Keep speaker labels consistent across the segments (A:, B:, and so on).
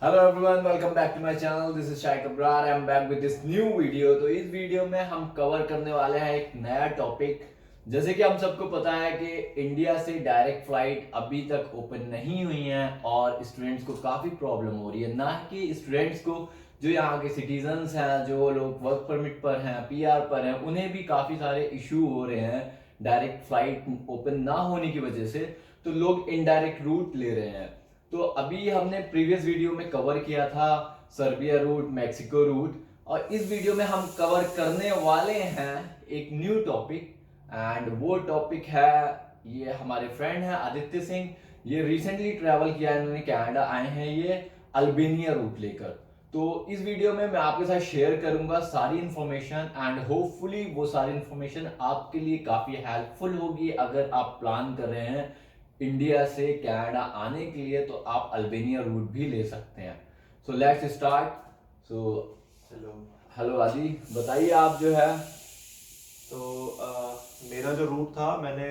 A: Hello everyone, welcome back to my channel. This is Shaik Abrar. I am back with this new video. तो इस video में हम cover करने वाले हैं एक नया टॉपिक। जैसे कि हम सबको पता है कि इंडिया से डायरेक्ट फ्लाइट अभी तक ओपन नहीं हुई है और स्टूडेंट्स को काफ़ी प्रॉब्लम हो रही है। ना कि स्टूडेंट्स को, जो यहाँ के सिटीजन्स हैं, जो लोग वर्क परमिट पर हैं, पीआर पर हैं, उन्हें भी काफ़ी सारे इशू हो रहे हैं डायरेक्ट फ्लाइट ओपन ना होने की वजह से। तो लोग इनडायरेक्ट रूट ले रहे हैं। तो अभी हमने प्रीवियस वीडियो में कवर किया था सर्बिया रूट, मैक्सिको रूट, और इस वीडियो में हम कवर करने वाले हैं एक न्यू टॉपिक। एंड वो टॉपिक है, ये हमारे फ्रेंड हैं आदित्य सिंह। ये रिसेंटली ट्रैवल किया है, इन्होंने कनाडा आए हैं ये अल्बेनिया रूट लेकर। तो इस वीडियो में मैं आपके साथ शेयर करूंगा सारी इंफॉर्मेशन एंड होपफुली वो सारी इंफॉर्मेशन आपके लिए काफ़ी हेल्पफुल होगी। अगर आप प्लान कर रहे हैं इंडिया से कनाडा आने के लिए तो आप अल्बेनिया रूट भी ले सकते हैं। So let's start. So
B: hello.
A: Hello आदि, बताइए आप जो है।
B: तो मेरा जो रूट था, मैंने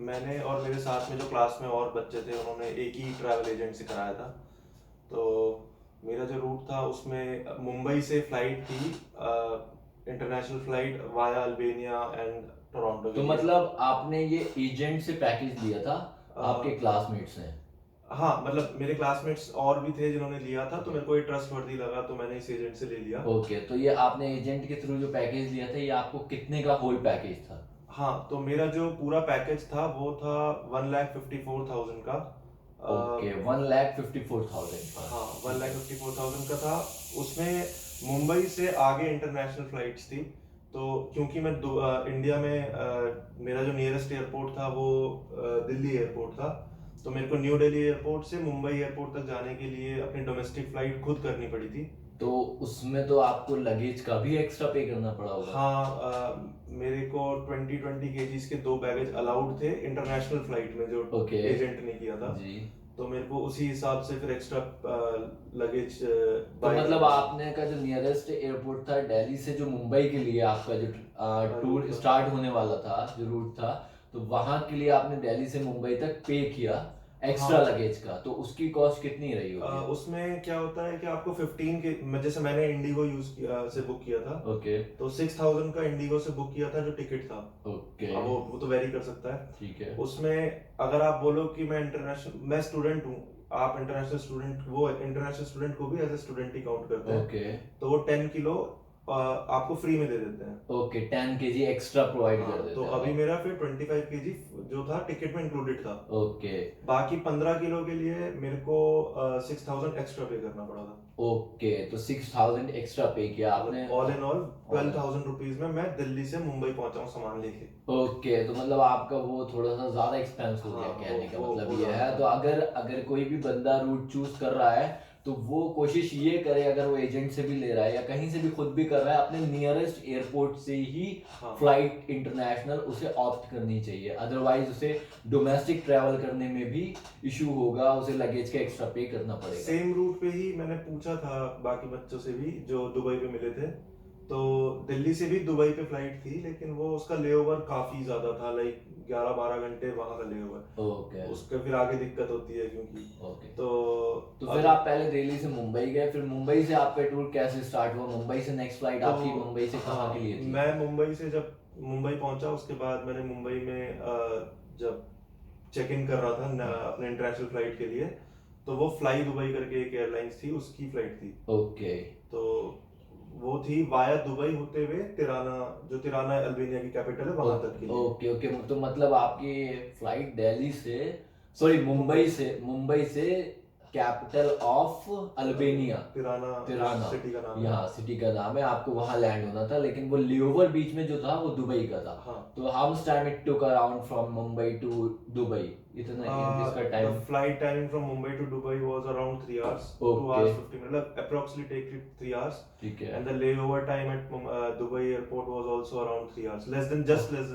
B: मैंने और मेरे साथ में जो क्लास में और बच्चे थे उन्होंने एक ही ट्रैवल एजेंट से कराया था। तो मेरा जो रूट था उसमें मुंबई से फ्लाइट थी, international flight via Albania and Toronto
A: तो
B: के लिए।
A: मतलब आपने ये एजेंट से पैकेज लिया था आपके
B: अ,
A: क्लासमेट्स ने?
B: हाँ, मतलब मेरे क्लासमेट्स और भी थे जिन्होंने लिया था, तो
A: ओके
B: मेरे को ये ट्रस्टवर्दी लगा तो मैंने इस एजेंट से ले लिया।
A: ओके। तो ये आपने एजेंट के थ्रू जो पैकेज लिया था, ये आपको कितने का होल पैकेज था?
B: हाँ, तो मेरा जो पूरा पैकेज था वो था 1,54,000 का।
A: ओके, 1,54,000 का।
B: हाँ, वन
A: ठीक
B: लाख
A: है।
B: फिफ्टी फोर थाउजेंड का था। उसमें मुंबई से आगे इंटरनेशनल फ्लाइट्स थी। तो क्योंकि मैं इंडिया में मेरा जो नियरेस्ट एयरपोर्ट था वो दिल्ली एयरपोर्ट था। तो मेरे को न्यू दिल्ली एयरपोर्ट से मुंबई एयरपोर्ट तक जाने के लिए अपनी डोमेस्टिक फ्लाइट खुद करनी पड़ी थी।
A: तो उसमें तो आपको लगेज का भी एक्स्ट्रा पे करना पड़ा होगा।
B: हाँ, मेरे को 20 केजीज के 2 बैगेज अलाउड थे इंटरनेशनल फ्लाइट में, जो
A: ओके
B: एजेंट ने किया था।
A: जी।
B: तो मेरे को उसी हिसाब से फिर एक्स्ट्रा लगेज
A: तो
B: बाय
A: मतलब
B: करना पड़ा।
A: आपने का जो नियरेस्ट एयरपोर्ट था दिल्ली से, जो मुंबई के लिए आपका जो
B: रूट
A: टूर
B: था।
A: स्टार्ट होने वाला था, जो रूट था, तो वहां के लिए आपने दिल्ली से मुंबई तक पे किया एक्स्ट्रा
B: हाँ,
A: लगेज का। तो उसकी कॉस्ट कितनी रही होगी?
B: उसमें क्या होता है कि आपको 15 के जैसे मैंने इंडिगो यूज किया से बुक किया था।
A: ओके
B: तो 6,000 का इंडिगो से बुक किया था जो टिकट था।
A: ओके
B: अब वो तो वेरी कर सकता है।
A: ठीक है।
B: उसमें अगर आप बोलो कि मैं स्टूडेंट हूँ, आप इंटरनेशनल स्टूडेंट, वो इंटरनेशनल स्टूडेंट को भी एज ए स्टूडेंट ही काउंट करते हैं।
A: ओके
B: तो वो 10 किलो आपको फ्री में दे देते हैं।
A: ओके, 10 kg एक्स्ट्रा प्रोवाइड कर
B: हाँ, तो
A: देते हैं
B: अभी
A: वो।
B: मेरा फिर 25 केजी जो था टिकट में इंक्लूडेड था।
A: ओके
B: बाकी 15 किलो के लिए मेरे को 6,000 एक्स्ट्रा पे करना पड़ा था।
A: ओके। तो 6,000 एक्स्ट्रा पे किया आपने।
B: मतलब all in all
A: all
B: 12,000 rupees में मैं दिल्ली से मुंबई पहुंचा हूँ सामान लेके।
A: ओके। तो मतलब आपका वो थोड़ा सा ज्यादा एक्सपेंस हो गया,
B: हाँ,
A: कहने का मतलब
B: वो
A: ये
B: ज्यादा
A: है।
B: था।
A: तो अगर अगर कोई भी बंदा रूट चूज कर रहा है तो वो कोशिश ये करे, अगर वो एजेंट से भी ले रहा है या कहीं से भी खुद भी कर रहा है, अपने नियरेस्ट एयरपोर्ट से ही
B: हाँ,
A: फ्लाइट इंटरनेशनल उसे ऑप्ट करनी चाहिए। अदरवाइज उसे डोमेस्टिक ट्रैवल करने में भी इशू होगा, उसे लगेज का एक्स्ट्रा पे करना पड़ेगा।
B: सेम रूट पे ही मैंने पूछा था बाकी बच्चों से भी जो दुबई पे मिले थे। तो दिल्ली से भी दुबई पे फ्लाइट थी, लेकिन वो उसका लेओवर काफी ज्यादा था, लाइक 11-12 घंटे वहां का लेओवर।
A: ओके
B: उसके फिर आगे दिक्कत होती है क्योंकि।
A: ओके।
B: तो
A: तो फिर
B: अगर
A: आप पहले दिल्ली से मुंबई गए, फिर मुंबई से आपका टूर कैसे स्टार्ट हुआ? मुंबई से नेक्स्ट फ्लाइट
B: तो
A: आपकी मुंबई से कहाँ के
B: हाँ,
A: लिए थी?
B: मैं मुंबई से जब मुंबई पहुंचा उसके बाद मैंने मुंबई में जब चेक इन कर रहा था अपने इंटरनेशनल फ्लाइट के लिए, तो वो फ्लाई दुबई करके एक एयरलाइंस थी, उसकी फ्लाइट थी।
A: ओके
B: तो वो थी वाया दुबई होते हुए तिराना, जो तिराना अल्बेनिया की कैपिटल है, वहां तक के लिए।
A: Okay okay. तो मतलब आपकी फ्लाइट दिल्ली से, सॉरी मुंबई से कैपिटल ऑफ अल्बेनिया,
B: तिराना जो
A: तिराना,
B: सिटी का नाम है।
A: यहाँ सिटी का नाम है, आपको वहां लैंड होना था, लेकिन वो लेओवर बीच में जो था वो दुबई का था।
B: हाँ,
A: तो how much time it took around from Mumbai to Dubai? इतना इसका
B: the
A: time?
B: flight timing from Mumbai to Dubai was around 3 hours, two
A: okay
B: hours 50 minutes, like approximately take it 3 hours.
A: ठीक है।
B: And the layover time at Dubai airport was also around 3 hours, less than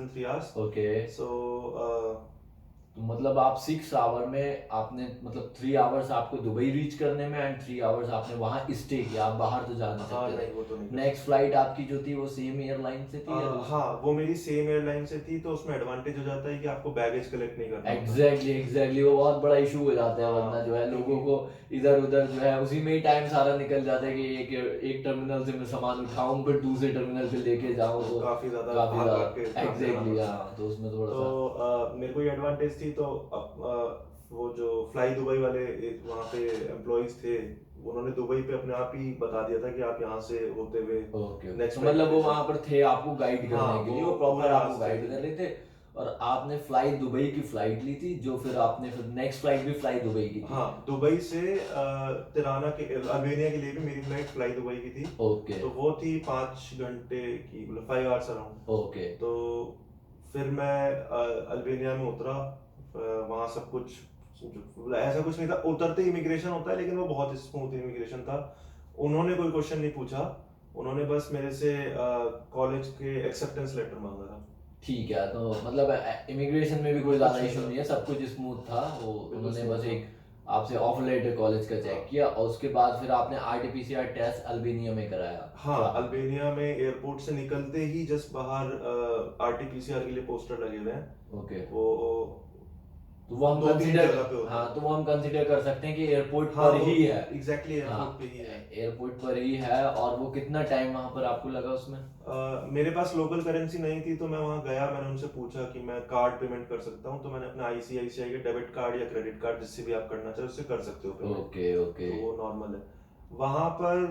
B: 3 hours.
A: Okay
B: So
A: तो मतलब आप 6 our में आपने मतलब 3 hours आपको Dubai reach करने में एंड 3 आवर्स आपने वहाँ स्टे किया, आप बाहर तो जा नहीं
B: हाँ
A: सकते
B: नहीं,
A: थे।
B: वो तो नहीं कर
A: नेक्स्ट
B: सकते।
A: फ्लाइट आपकी जो थी वो सेम एयरलाइन से थी या दूसरी?
B: हाँ, वो मेरी सेम एयरलाइन से थी, तो उसमें एडवांटेज हो जाता है कि आपको बैगेज कलेक्ट नहीं करना होता।
A: एग्जैक्टली वो बहुत बड़ा इशू हो जाता है, वरना
B: हाँ,
A: जो है लोगों
B: क्योंकि
A: को इधर उधर जो है उसी में ही टाइम सारा निकल जाता है कि एक एक टर्मिनल से मैं सामान उठाऊं फिर दूसरे टर्मिनल पे लेके जाऊं,
B: तो
A: तो
B: काफी ज्यादा
A: काफी
B: भाग भाग के
A: ज्यादा
B: काम करना
A: एग्जैक्टली
B: पड़ता है।
A: हाँ, तो उसमें थोड़ा
B: तो
A: सा।
B: मेरे को ये एडवांटेज थी, तो वो जो फ्लाई दुबई वाले वहाँ पे एम्प्लॉयज थे, उन्होंने दुबई पे अपने आप ही बता दिया था कि आप यहाँ से होते हुए
A: ओके ओके,
B: नेक्स्ट
A: तो
B: फ्लाइट
A: मतलब वो
B: पकड़
A: वहां
B: सकते
A: पर थे आपको गाइड
B: हैं। हाँ,
A: करने के लिए,
B: वो
A: वो प्रॉपर
B: पूरे
A: आपको
B: रास्ते
A: गाइड
B: थे।
A: कर रहे थे। और आपने फ्लाई दुबई की फ्लाइट ली थी, जो फिर आपने फिर नेक्स्ट फ्लाइट भी फ्लाई दुबई की थी?
B: हाँ, दुबई से तिराना के अल्बानिया के लिए भी मेरी फ्लाइट फ्लाई दुबई की थी।
A: ओके
B: तो वो थी 5 घंटे की, मतलब 5 आवर्स अराउंड।
A: ओके
B: तो फिर मैं अल्बानिया में उतरा। वहाँ सब कुछ ऐसा कुछ नहीं था, उतरते इमिग्रेशन होता है, लेकिन वो बहुत स्मूथ इमिग्रेशन था। उन्होंने कोई क्वेश्चन नहीं पूछा, उन्होंने बस मेरे से कॉलेज के एक्सेप्टेंस लेटर मांगा था।
A: ठीक है, तो मतलब इमिग्रेशन में भी कोई
B: और
A: ज़्यादा
B: कुछ नहीं
A: इशू
B: था,
A: नहीं है, सब कुछ स्मूथ था वो।
B: बिल्कुल
A: उन्होंने
B: स्मूथ
A: बस
B: था।
A: एक आपसे ऑफर लेटर कॉलेज का चेक
B: हाँ
A: किया और उसके बाद फिर आपने आरटीपीसीआर टेस्ट अल्बानिया में कराया
B: हाँ,
A: जहाँ पे।
B: अल्बानिया में एयरपोर्ट से निकलते ही जस्ट बाहर आरटीपीसीआर के लिए पोस्टर लगे हुए हैं।
A: ओके,
B: वो
A: तो वो हम
B: दो तीन
A: कंसिडर,
B: जगह पे होता
A: हाँ
B: है।
A: तो वो हम कंसिडर कर सकते हैं कि एयरपोर्ट
B: हाँ,
A: पर
B: वो
A: ही है।
B: एग्जैक्टली
A: हाँ,
B: एयरपोर्ट पे ही है।
A: एयरपोर्ट पर ही है। और वो कितना टाइम वहां पर आपको लगा उसमें?
B: मेरे पास लोकल करेंसी नहीं थी, तो मैं वहाँ गया, मैंने उनसे पूछा कि मैं कार्ड पेमेंट कर सकता हूँ, तो मैंने अपना आईसीआईसीआई के डेबिट कार्ड या क्रेडिट कार्ड, जिससे भी आप करना चाहे उससे कर सकते हो पेमेंट।
A: Okay okay.
B: तो वो नॉर्मल है। वहाँ पर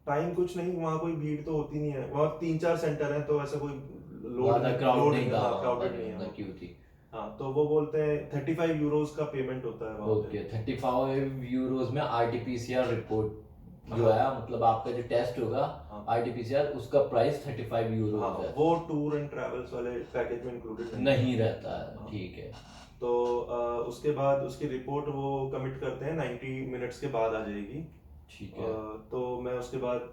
B: टाइम कुछ नहीं, वहाँ कोई भीड़ तो होती नहीं है, वहाँ 3-4 सेंटर हैं, तो ऐसा कोई लोड
A: ज्यादा
B: नहीं,
A: क्राउड
B: लोड
A: नहीं
B: नहीं,
A: था
B: हाँ
A: वहां
B: क्राउडेड
A: पर,
B: नहीं है
A: ना
B: वो।
A: क्यों थी?
B: हाँ, तो वो बोलते हैं 35 यूरोज का पेमेंट होता है वहाँ पे।
A: ओके, 35 यूरोज में आरटीपीसीआर रिपोर्ट जो
B: हाँ
A: है, मतलब आपका जो टेस्ट होगा
B: हाँ
A: आरटीपीसीआर, उसका प्राइस 35 यूरोज
B: हाँ,
A: है,
B: वो टूर एंड ट्रैवल्स वाले पैकेज में इंक्लूडेड नहीं था।
A: नहीं रहता है,
B: हाँ,
A: ठीक है।
B: तो उसके बाद उसकी रिपोर्ट वो कमिट करते हैं, 90 मिनट्स के बाद आ जाएगी।
A: ठीक है
B: तो मैं उसके बाद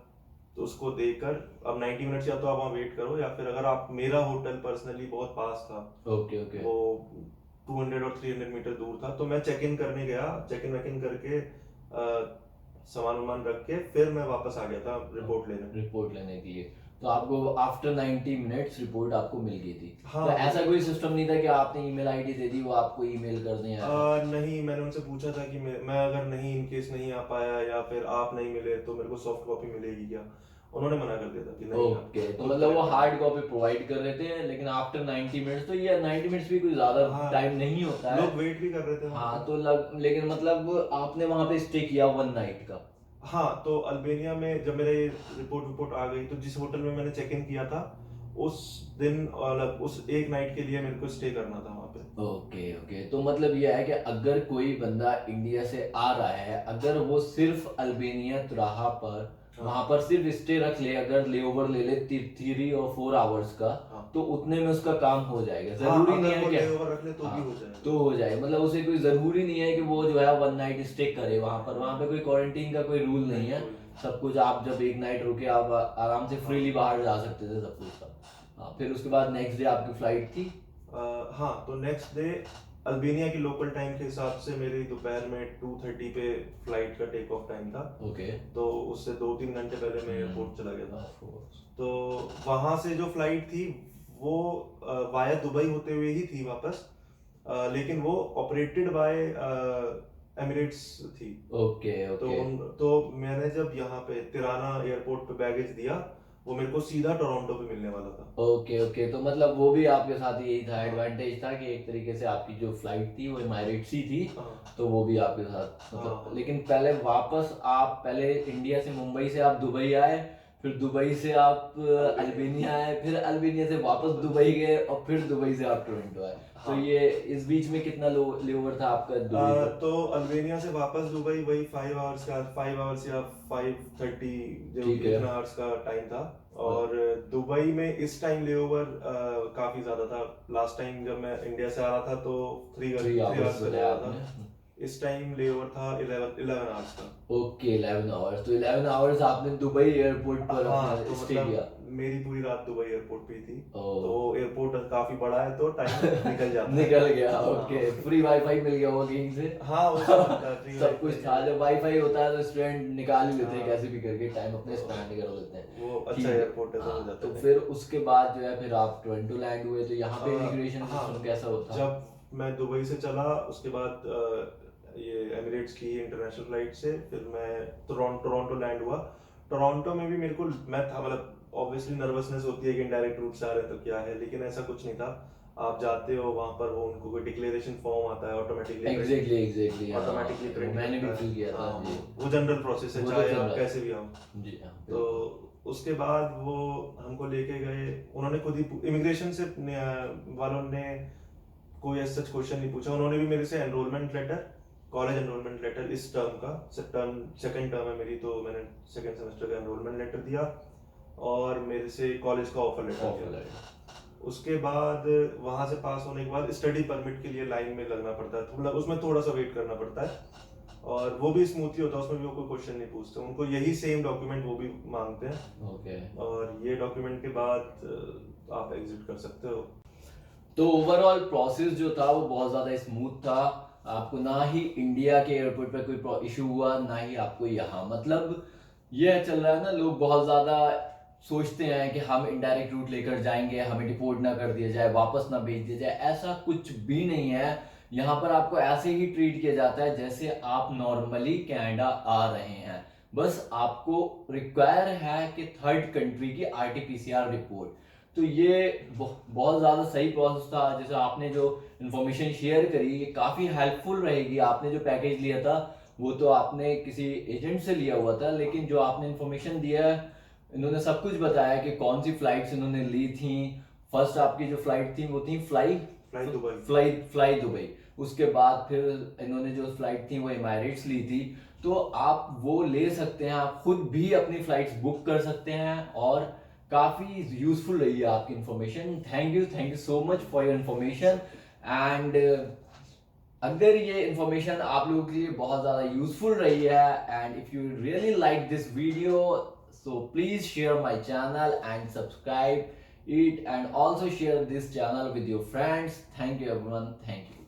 B: तो उसको देकर, अब 90 मिनट्स या तो आप वहाँ वेट करो, या फिर अगर आप, मेरा होटल पर्सनली बहुत पास था,
A: ओके ओके।
B: वो 200 और 300 मीटर दूर था, तो मैं चेक इन करने गया, चेक इन वेक इन करके सामान वामान रख के फिर मैं वापस आ गया था रिपोर्ट लेने।
A: रिपोर्ट लेने के लिए, तो आपको आफ्टर 90 मिनट्स रिपोर्ट आपको मिल गई थी?
B: हाँ
A: तो
B: वो,
A: ऐसा कोई सिस्टम नहीं था कि आपने ईमेल आईडी दे दी वो आपको ईमेल कर दें, ऐसा?
B: नहीं, मैंने उनसे पूछा था कि मैं अगर नहीं, इन केस नहीं आ पाया या फिर आप नहीं मिले, तो मेरे को सॉफ्ट कॉपी मिलेगी क्या। उन्होंने मना कर दिया था कि नहीं,
A: ओके,
B: आपको
A: तो
B: खुद
A: मतलब वो
B: कलेक्ट करना
A: हार्ड
B: है।
A: कॉपी प्रोवाइड कर रहे थे, लेकिन आफ्टर 90 मिनट्स, तो ये 90 मिनट्स भी कोई ज्यादा
B: हाँ,
A: टाइम नहीं होता है।
B: लोग वेट भी कर रहे थे वहाँ
A: हाँ,
B: पे।
A: तो लेकिन मतलब आपने वहां पे स्टे किया 1 नाइट का?
B: हाँ, तो अल्बानिया में जब मेरे रिपोर्ट रिपोर्ट आ गई, तो जिस होटल में मैंने चेक इन किया था, उस दिन और उस एक नाइट के लिए मेरे को स्टे करना था वहाँ पे।
A: ओके ओके, तो मतलब ये है कि अगर कोई बंदा इंडिया से आ रहा है, अगर वो सिर्फ अल्बानिया तुराहा पर
B: हाँ
A: वहां पर सिर्फ स्टे रख ले, अगर ले ओवर ले ले 3 और 4 आवर्स का,
B: हाँ
A: तो उतने में उसका काम हो जाएगा,
B: हाँ,
A: जरूरी नहीं
B: अगर
A: है
B: वो
A: कि
B: ले ओवर रख ले तो भी
A: हाँ
B: हो जाएगा।
A: तो हो जाए, मतलब उसे कोई जरूरी नहीं है कि वो जो है 1 नाइट स्टे करे वहां पर, वहां पे कोई क्वारंटीन का कोई रूल नहीं है।
B: कोई नहीं।
A: सब कुछ आप जब एक नाइट रुके आप आराम से फ्रीली बाहर जा सकते थे, सब कुछ था। हाँ, फिर उसके बाद नेक्स्ट डे आपकी फ्लाइट थी?
B: हाँ, तो नेक्स्ट डे अल्बानिया की लोकल टाइम के हिसाब से मेरी दोपहर में 2:30 पे फ्लाइट का टेक ऑफ टाइम था।
A: ओके।
B: तो उससे 2-3 घंटे पहले मैं एयरपोर्ट चला गया था।
A: Of course.
B: तो वहाँ से जो फ्लाइट थी, वो वाया दुबई होते हुए ही थी वापस, लेकिन वो ऑपरेटेड बाय एमिरेट्स थी।
A: ओके
B: तो
A: ओके
B: तो मैंने जब यहाँ पे तिराना एयरपोर्ट पे बैगेज दिया, वो मेरे को सीधा टोरंटो पे मिलने वाला था।
A: ओके ओके, तो मतलब वो भी आपके साथ यही था,
B: हाँ
A: एडवांटेज था कि एक तरीके से आपकी जो फ्लाइट थी वो एमिरेट्स ही थी,
B: हाँ
A: तो वो भी आपके साथ मतलब।
B: हाँ
A: लेकिन पहले वापस आप पहले इंडिया से, मुंबई से आप दुबई आए, फिर दुबई से आप अल्बानिया आए, फिर अल्बानिया से वापस दुबई गए और फिर दुबई से आप टोरंटो आए। तो
B: हाँ।
A: ये इस बीच में कितना लेओवर था आपका दुबई पर?
B: तो अल्बानिया से वापस दुबई वही 5 आवर्स या 5:30, जो
A: ठीक है।
B: इतना आवर्स का टाइम था। और दुबई में इस टाइम लेओवर काफी ज्यादा था। लास्ट टाइम जब मैं इंडिया से आ रहा था तो 3
A: 3 आवर्स
B: आवर्स का
A: बताया
B: लेओवर था।
A: आपने।
B: इस टाइम लेओवर था 11 आवर्स का।
A: ओके 11 आवर्स, तो 11 आवर्स आपने दुबई एयरपोर्ट पर
B: हाँ
A: अपना
B: तो
A: स्टे किया।
B: मतलब मेरी पूरी रात दुबई एयरपोर्ट पे ही थी।
A: ओह।
B: तो एयरपोर्ट काफी बड़ा है तो टाइम निकल जाता है।
A: निकल गया, ओके।
B: हाँ
A: फ्री वाईफाई मिल गया होगा कहीं से।
B: हाँ वो सब मिलता है, फ्री
A: सब कुछ
B: वाईफाई
A: था,
B: है।
A: जब वाईफाई होता है तो स्टूडेंट निकाल ही लेते हैं
B: हाँ
A: कैसे भी करके, टाइम अपने स्पेंड कर लेते हैं।
B: वो अच्छा
A: ठीक है।
B: एयरपोर्ट है तो हो
A: हाँ,
B: जाता
A: तो
B: है।
A: फिर उसके बाद जो है फिर आप टोरंटो लैंड हुए, तो यहाँ पे
B: अ,
A: इमिग्रेशन
B: हाँ
A: सिस्टम कैसा होता?
B: जब मैं दुबई से चला उसके बाद ये एमिरेट्स की इंटरनेशनल फ्लाइट से फिर मैं टोरंटो लैंड हुआ। टोरंटो में भी मेरे को मैं था मतलब ऑब्वियसली नर्वसनेस होती है कि इनडायरेक्ट रूट से आ रहे हैं तो क्या है, लेकिन ऐसा कुछ नहीं था। आप जाते हो वहां पर वो उनको कोई डिक्लेरेशन फॉर्म आता है ऑटोमेटिकली
A: एग्जैक्टली एग्जैक्टली, हाँ।
B: ऑटोमेटिकली
A: वो
B: प्रिंट
A: मैंने भी
B: करता
A: फील
B: है।
A: किया था
B: हाँ
A: जी।
B: वो जनरल प्रोसेस है
A: वो तो
B: चाहे
A: चल
B: आप
A: रहा
B: कैसे भी आओ।
A: है जी, हाँ
B: तो
A: बिल्कुल।
B: उसके बाद वो हमको लेके गए, उन्होंने खुद ही इमिग्रेशन से वालों ने कोई ऐसा क्वेश्चन नहीं पूछा। उन्होंने भी मेरे से enrolment letter, college enrolment letter इस टर्म का, सेकंड टर्म है मेरी तो मैंने सेकंड सेमेस्टर का एनरोलमेंट लेटर दिया और मेरे से कॉलेज का ऑफर लेटर
A: ऑफर
B: दिया।
A: लेटर।
B: उसके बाद वहां से पास होने के बाद स्टडी परमिट के लिए लाइन में लगना पड़ता है, थोड़ा उसमें थोड़ा सा वेट करना पड़ता है और वो भी स्मूथली होता है, उसमें भी वो कोई क्वेश्चन नहीं पूछते, उनको यही सेम डॉक्यूमेंट वो भी मांगते हैं।
A: ओके।
B: और ये डॉक्यूमेंट के बाद आप एग्जिट कर सकते हो।
A: तो ओवरऑल प्रोसेस जो था वो बहुत ज़्यादा स्मूथ था। आपको ना ही इंडिया के एयरपोर्ट पे कोई इशू हुआ, ना ही आपको यहाँ, मतलब ये चल रहा है ना, लोग बहुत ज़्यादा सोचते हैं कि हम इनडायरेक्ट रूट लेकर जाएंगे, हमें डिपोर्ट ना कर दिया जाए, वापस ना भेज दिया जाए। ऐसा कुछ भी नहीं है। यहाँ पर आपको ऐसे ही ट्रीट किया जाता है जैसे आप नॉर्मली कनाडा आ रहे हैं। बस आपको रिक्वायर है कि थर्ड कंट्री की आरटीपीसीआर रिपोर्ट। तो ये बहुत ज़्यादा सही प्रोसेस था। जैसे आपने जो इन्फॉर्मेशन शेयर करी ये काफ़ी हेल्पफुल रहेगी। आपने जो पैकेज लिया था वो तो आपने किसी एजेंट से लिया हुआ था, लेकिन जो आपने इन्फॉर्मेशन दिया है, इन्होंने सब कुछ बताया कि कौन सी फ्लाइट्स इन्होंने ली थी। फर्स्ट आपकी जो फ्लाइट थी वो थी फ्लाई दुबई। उसके बाद फिर इन्होंने जो फ्लाइट थी वो एमिरेट्स ली थी। तो आप वो ले सकते हैं, आप खुद भी अपनी फ्लाइट्स बुक कर सकते हैं और काफ़ी यूजफुल रही है आपकी information. Thank you so much for your information. And अगर ये इन्फॉर्मेशन आप लोगों के लिए बहुत ज़्यादा यूजफुल रही है and if you really like this video, so please share my channel and subscribe it and also share this channel with your friends. Thank you everyone, thank you.